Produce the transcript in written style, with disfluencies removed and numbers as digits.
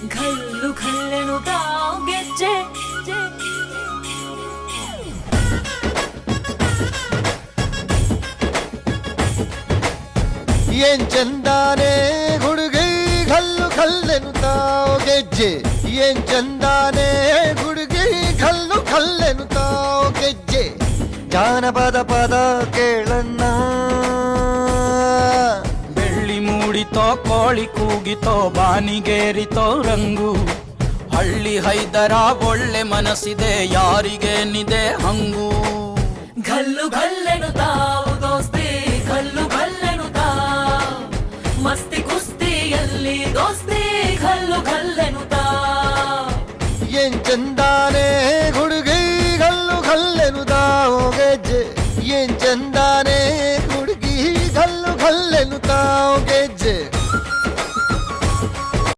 ಘಲ್ಲು ಘಲ್ಲೆನು ತಾವ್ ಗೆಜ್ಜೆ ಏನ್ ಚಂದಾನೆ ಹುಡುಗಿ ಘಲ್ಲು ಘಲ್ಲೆನು ತಾವ್ ಗೆಜ್ಜೆ ಏನ್ ಚಂದಾನೆ ಹುಡುಗಿ ಘಲ್ಲು ಘಲ್ಲೆನು ತಾವ್ ಗೆಜ್ಜೆ ಜಾನಪದ ಪದ ಕೇಳಣ್ಣ ಬೆಳ್ಳಿ ಮೂಡಿತೋ ಕೋಳಿ ಕೂಗಿತೋ ಬಾನಿಗೇರಿತೋ ರಂಗು ಹಳ್ಳಿ ಹೈದರ ಒಳ್ಳೆ ಮನಸ್ಸಿದೆ ಯಾರಿಗೇನಿದೆ ಹಂಗು ಘಲ್ಲು ಘಲ್ಲೆನು ತಾವು ದೋಸ್ತಿ ಘಲ್ಲು ಘಲ್ಲೆನು ತಾವ್ ಮಸ್ತಿ ಕುಸ್ತಿಯಲ್ಲಿ ದೋಸ್ತಿ ಘಲ್ಲು